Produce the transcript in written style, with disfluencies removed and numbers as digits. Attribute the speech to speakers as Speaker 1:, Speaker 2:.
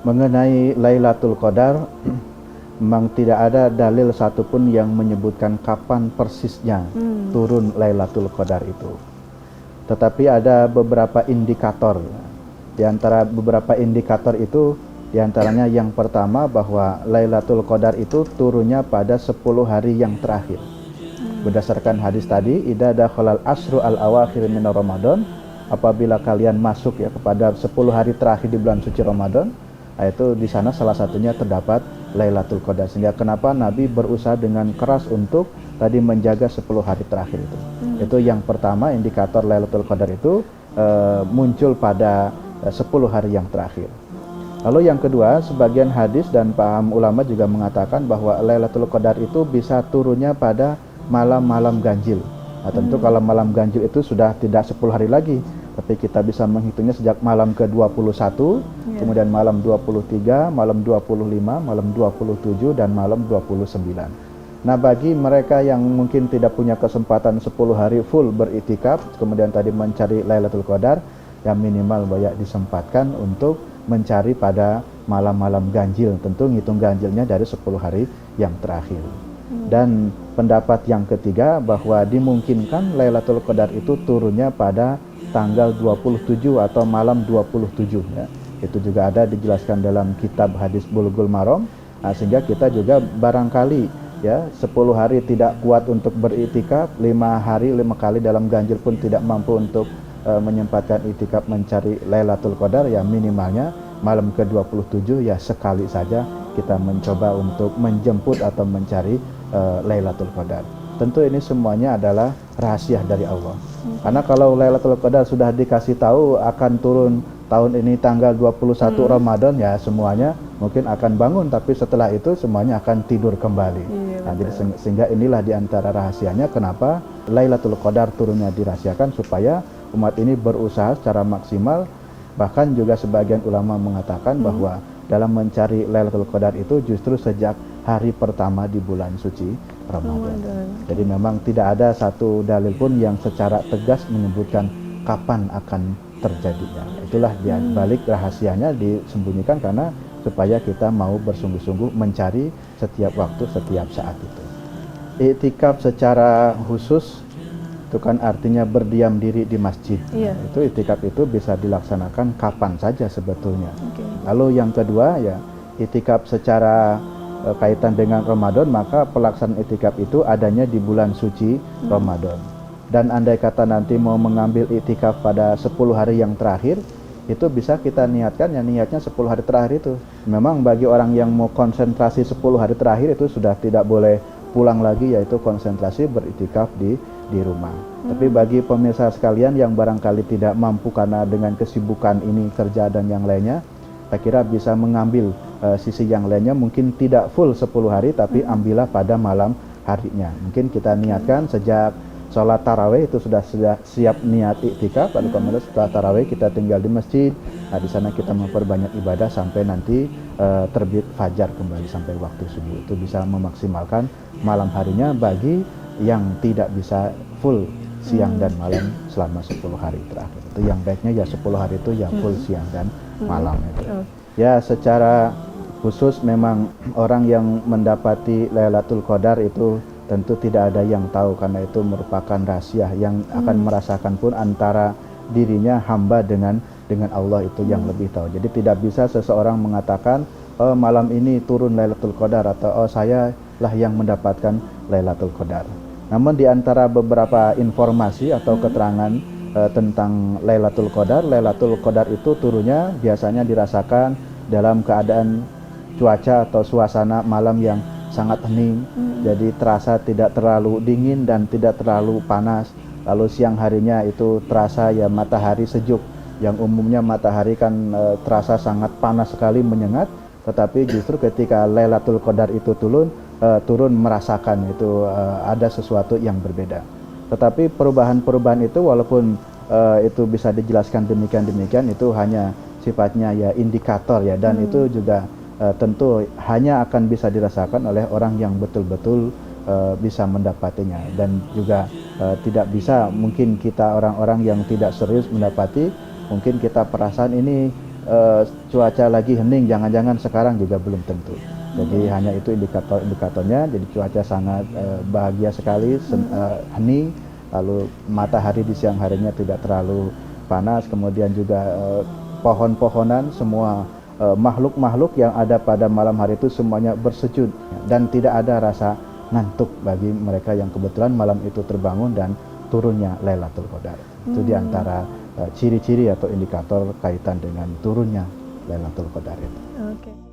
Speaker 1: Mengenai Lailatul Qadar, memang tidak ada dalil satupun yang menyebutkan kapan persisnya turun Lailatul Qadar itu. Tetapi ada beberapa indikator. Di antara beberapa indikator itu, di antaranya yang pertama bahwa Lailatul Qadar itu turunnya pada 10 hari yang terakhir. Berdasarkan hadis tadi, idza dakhalal asru al-awakhir min Ramadan, apabila kalian masuk ya kepada 10 hari terakhir di bulan suci Ramadan, itu di sana salah satunya terdapat Lailatul Qadar. Sehingga kenapa Nabi berusaha dengan keras untuk tadi menjaga 10 hari terakhir itu. Itu yang pertama, indikator Lailatul Qadar itu muncul pada 10 hari yang terakhir. Lalu yang kedua, sebagian hadis dan paham ulama juga mengatakan bahwa Lailatul Qadar itu bisa turunnya pada malam-malam ganjil. Nah, tentu kalau malam ganjil itu sudah tidak 10 hari lagi, tapi kita bisa menghitungnya sejak malam ke-21, kemudian malam 23, malam 25, malam 27, dan malam 29. Nah, bagi mereka yang mungkin tidak punya kesempatan 10 hari full beriktikaf, kemudian tadi mencari Lailatul Qadar, yang minimal banyak disempatkan untuk mencari pada malam-malam ganjil. Tentu ngitung ganjilnya dari 10 hari yang terakhir. Dan pendapat yang ketiga bahwa dimungkinkan Lailatul Qadar itu turunnya pada tanggal 27 atau malam 27 ya. Itu juga ada dijelaskan dalam kitab hadis Bulughul Maram. Nah, sehingga kita juga barangkali ya 10 hari tidak kuat untuk beriktikaf, 5 hari 5 kali dalam ganjil pun tidak mampu untuk menyempatkan iktikaf mencari Lailatul Qadar, ya minimalnya malam ke-27 ya sekali saja kita mencoba untuk menjemput atau mencari Lailatul Qadar. Tentu ini semuanya adalah rahasia dari Allah. Karena kalau Lailatul Qadar sudah dikasih tahu akan turun tahun ini tanggal 21 Ramadan, ya semuanya mungkin akan bangun, tapi setelah itu semuanya akan tidur kembali. Nah, jadi sehingga inilah diantara rahasianya kenapa Lailatul Qadar turunnya dirahasiakan, supaya umat ini berusaha secara maksimal. Bahkan juga sebagian ulama mengatakan bahwa dalam mencari Lailatul Qadar itu justru sejak hari pertama di bulan suci Ramadan. Jadi memang tidak ada satu dalil pun yang secara tegas menyebutkan kapan akan terjadinya. Itulah dia balik rahasianya disembunyikan karena supaya kita mau bersungguh-sungguh mencari setiap waktu, setiap saat itu. Iktikaf secara khusus itu kan artinya berdiam diri di masjid. Itu iktikaf itu bisa dilaksanakan kapan saja sebetulnya. Lalu yang kedua ya, iktikaf secara kaitan dengan Ramadan, maka pelaksanaan iktikaf itu adanya di bulan suci Ramadan. Dan andai kata nanti mau mengambil iktikaf pada 10 hari yang terakhir, itu bisa kita niatkan ya, niatnya 10 hari terakhir itu. Memang bagi orang yang mau konsentrasi 10 hari terakhir itu sudah tidak boleh pulang lagi, yaitu konsentrasi beriktikaf di rumah. Tapi bagi pemirsa sekalian yang barangkali tidak mampu karena dengan kesibukan ini, kerja dan yang lainnya, saya kira bisa mengambil sisi yang lainnya, mungkin tidak full 10 hari, tapi ambillah pada malam harinya. Mungkin kita niatkan sejak sholat tarawih itu sudah siap niat iktikaf, lalu kemudian setelah tarawih kita tinggal di masjid. Nah, di sana kita memperbanyak ibadah sampai nanti terbit fajar kembali sampai waktu subuh. Itu bisa memaksimalkan malam harinya bagi yang tidak bisa full siang dan malam selama 10 hari terakhir. Itu yang baiknya ya 10 hari itu ya full siang dan malam itu. Ya secara khusus memang orang yang mendapati Lailatul Qadar itu tentu tidak ada yang tahu, karena itu merupakan rahasia yang akan merasakan pun antara dirinya hamba dengan Allah, itu yang lebih tahu. Jadi tidak bisa seseorang mengatakan oh malam ini turun Lailatul Qadar atau oh saya lah yang mendapatkan Lailatul Qadar. Namun di antara beberapa informasi atau keterangan tentang Lailatul Qadar itu turunnya biasanya dirasakan dalam keadaan cuaca atau suasana malam yang sangat hening. Jadi terasa tidak terlalu dingin dan tidak terlalu panas. Lalu siang harinya itu terasa ya matahari sejuk. Yang umumnya matahari kan terasa sangat panas sekali, menyengat. Tetapi justru ketika Lailatul Qadar itu turun merasakan itu ada sesuatu yang berbeda. Tetapi perubahan-perubahan itu walaupun itu bisa dijelaskan demikian itu hanya sifatnya ya indikator ya, dan itu juga tentu hanya akan bisa dirasakan oleh orang yang betul-betul bisa mendapatinya, dan juga tidak bisa mungkin kita orang-orang yang tidak serius mendapati, mungkin kita perasaan ini cuaca lagi hening, jangan-jangan sekarang juga belum tentu. Jadi hanya itu indikatornya. Jadi cuaca sangat bahagia sekali, hening, lalu matahari di siang harinya tidak terlalu panas, kemudian juga pohon-pohonan, semua makhluk-makhluk yang ada pada malam hari itu semuanya bersujud, dan tidak ada rasa ngantuk bagi mereka yang kebetulan malam itu terbangun dan turunnya Lailatul Qadar. Itu diantara ciri-ciri atau indikator kaitan dengan turunnya Lailatul Qadar itu.
Speaker 2: Oke.